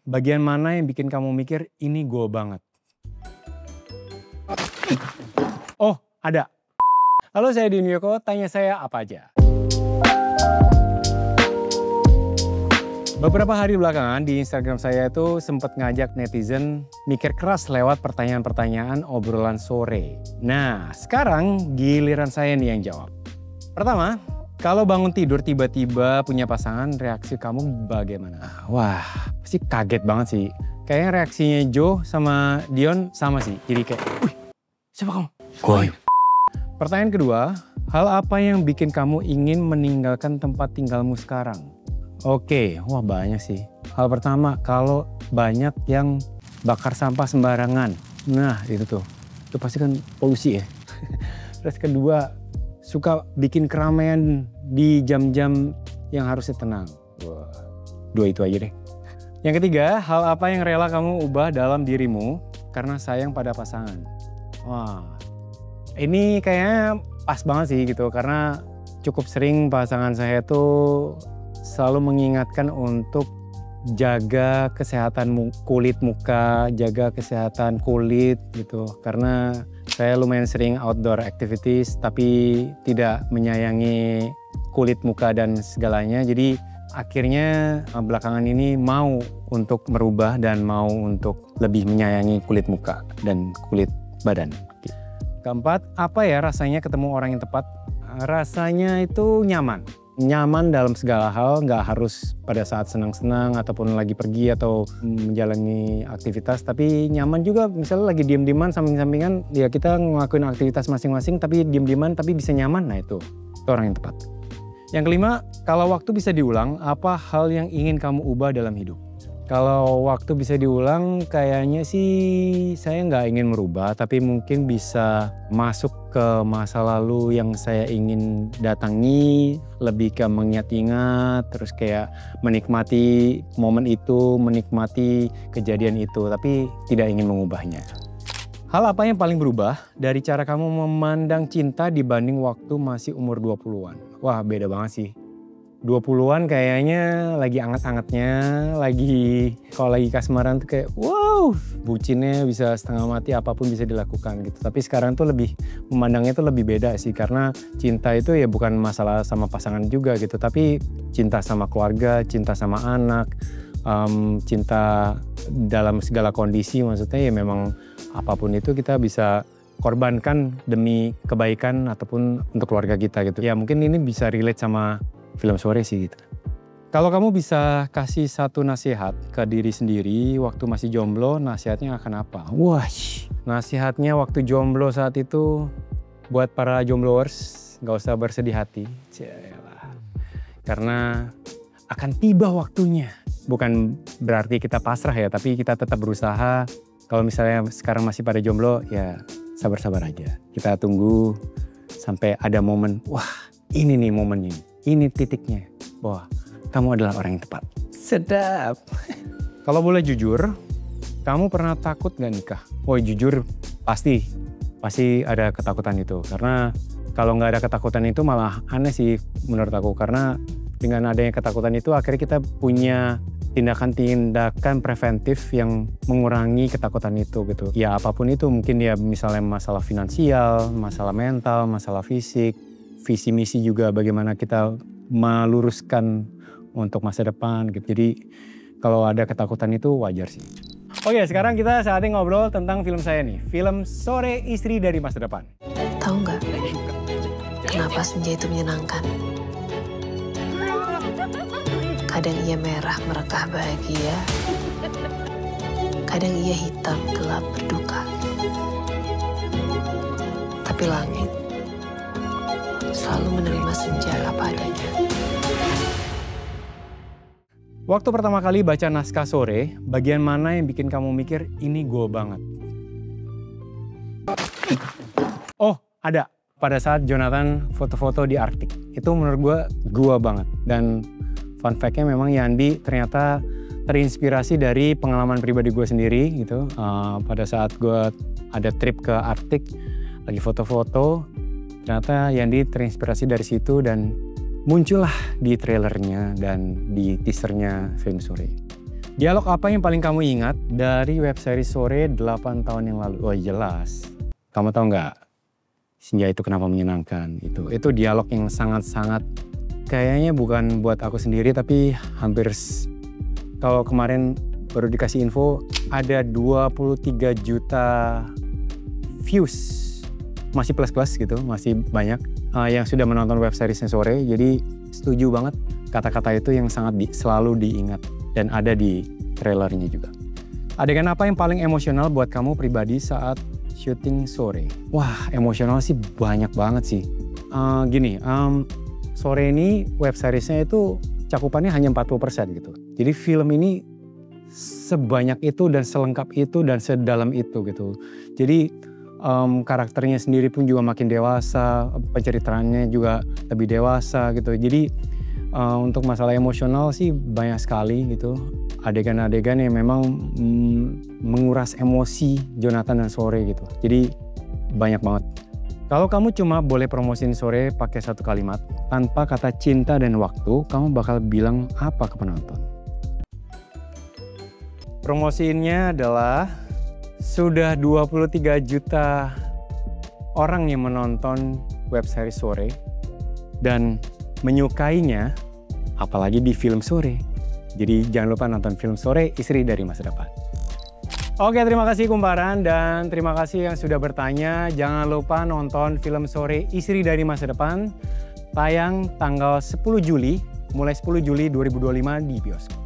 Bagian mana yang bikin kamu mikir, ini gue banget? Oh, ada. Halo, saya Dini Yoko, tanya saya apa aja. Beberapa hari belakangan di Instagram saya itu sempat ngajak netizen mikir keras lewat pertanyaan-pertanyaan obrolan sore. Nah, sekarang giliran saya nih yang jawab. Pertama, kalau bangun tidur tiba-tiba punya pasangan, reaksi kamu bagaimana? Wah, pasti kaget banget sih. Kayaknya reaksinya Joe sama Dion sama sih. Jadi kayak, wih, siapa kamu? Gue. Pertanyaan kedua, hal apa yang bikin kamu ingin meninggalkan tempat tinggalmu sekarang? Oke, wah banyak sih. Hal pertama, kalau banyak yang bakar sampah sembarangan. Nah, itu tuh. Itu pasti kan polusi ya. Terus kedua, suka bikin keramaian di jam-jam yang harusnya tenang. Wah, dua itu aja deh. Yang ketiga, hal apa yang rela kamu ubah dalam dirimu karena sayang pada pasangan? Wah, ini kayaknya pas banget sih gitu. Karena cukup sering pasangan saya tuh selalu mengingatkan untuk jaga kesehatan kulit muka, jaga kesehatan kulit gitu. Karena saya lumayan sering outdoor activities tapi tidak menyayangi kulit muka dan segalanya. Jadi akhirnya belakangan ini mau untuk merubah dan mau untuk lebih menyayangi kulit muka dan kulit badan. Keempat, apa ya rasanya ketemu orang yang tepat? Rasanya itu nyaman. Nyaman dalam segala hal, nggak harus pada saat senang-senang ataupun lagi pergi atau menjalani aktivitas, tapi nyaman juga misalnya lagi diem-dieman samping-sampingan, ya kita ngelakuin aktivitas masing-masing tapi diem-dieman tapi bisa nyaman, nah itu orang yang tepat. Yang kelima, kalau waktu bisa diulang, apa hal yang ingin kamu ubah dalam hidup? Kalau waktu bisa diulang, kayaknya sih saya nggak ingin merubah, tapi mungkin bisa masuk ke masa lalu yang saya ingin datangi, lebih ke mengingat-ingat, terus kayak menikmati momen itu, menikmati kejadian itu, tapi tidak ingin mengubahnya. Hal apa yang paling berubah dari cara kamu memandang cinta dibanding waktu masih umur 20-an? Wah, beda banget sih. 20-an kayaknya lagi anget-angetnya, kalau lagi kasmaran tuh kayak wow, bucinnya bisa setengah mati, apapun bisa dilakukan gitu. Tapi sekarang tuh lebih memandangnya tuh lebih beda sih, karena cinta itu ya bukan masalah sama pasangan juga gitu, tapi cinta sama keluarga, cinta sama anak, cinta dalam segala kondisi, maksudnya ya memang apapun itu kita bisa korbankan demi kebaikan ataupun untuk keluarga kita gitu. Ya mungkin ini bisa relate sama film sore sih gitu. Kalau kamu bisa kasih satu nasihat ke diri sendiri waktu masih jomblo, nasihatnya akan apa? Wah, nasihatnya waktu jomblo saat itu buat para jombloers, gak usah bersedih hati. Cialah. Karena akan tiba waktunya. Bukan berarti kita pasrah ya, tapi kita tetap berusaha. Kalau misalnya sekarang masih pada jomblo, ya sabar-sabar aja. Kita tunggu sampai ada momen, wah ini nih momennya. Ini titiknya, bahwa kamu adalah orang yang tepat. Sedap. Kalau boleh jujur, kamu pernah takut gak nikah? Wah jujur pasti ada ketakutan itu. Karena kalau nggak ada ketakutan itu malah aneh sih menurut aku. Karena dengan adanya ketakutan itu akhirnya kita punya tindakan-tindakan preventif yang mengurangi ketakutan itu gitu. Ya apapun itu, mungkin ya misalnya masalah finansial, masalah mental, masalah fisik. Visi misi juga bagaimana kita meluruskan untuk masa depan gitu. Jadi kalau ada ketakutan itu wajar sih. Oke, sekarang kita saatnya ngobrol tentang film saya nih. Film Sore Istri dari Masa Depan. Tahu nggak kenapa senja itu menyenangkan? Kadang ia merah merekah bahagia. Kadang ia hitam gelap berduka. Tapi langit selalu menerima senja apa adanya. Waktu pertama kali baca naskah Sore, bagian mana yang bikin kamu mikir, ini gue banget? Oh, ada. Pada saat Jonathan foto-foto di Arktik. Itu menurut gue banget. Dan fun fact-nya memang Yandi ternyata terinspirasi dari pengalaman pribadi gue sendiri gitu. Pada saat gue ada trip ke Arktik, lagi foto-foto, ternyata Yandi terinspirasi dari situ dan muncullah di trailernya dan di teasernya film Sore. Dialog apa yang paling kamu ingat dari web series Sore 8 tahun yang lalu? Oh jelas. Kamu tahu nggak? Senja itu kenapa menyenangkan? Itu dialog yang sangat-sangat kayaknya bukan buat aku sendiri tapi hampir kalau kemarin baru dikasih info ada 23 juta views. Masih plus-plus gitu, masih banyak yang sudah menonton web seriesnya Sore. Jadi setuju banget kata-kata itu yang sangat selalu diingat dan ada di trailernya juga. Adegan apa yang paling emosional buat kamu pribadi saat syuting Sore? Wah, emosional sih banyak banget sih. Sore ini web seriesnya itu cakupannya hanya 40% gitu. Jadi film ini sebanyak itu dan selengkap itu dan sedalam itu gitu. Jadi karakternya sendiri pun juga makin dewasa, penceritaannya juga lebih dewasa gitu. Jadi untuk masalah emosional sih banyak sekali gitu. Adegan-adegan yang memang menguras emosi Jonathan dan Sore gitu. Jadi banyak banget. Kalau kamu cuma boleh promosiin Sore pakai satu kalimat, tanpa kata cinta dan waktu, kamu bakal bilang apa ke penonton? Promosiinnya adalah sudah 23 juta orang yang menonton web series Sore dan menyukainya, apalagi di film Sore. Jadi jangan lupa nonton film Sore, Istri dari Masa Depan. Oke, terima kasih Kumparan dan terima kasih yang sudah bertanya. Jangan lupa nonton film Sore, Istri dari Masa Depan, tayang tanggal 10 Juli, mulai 10 Juli 2025 di bioskop.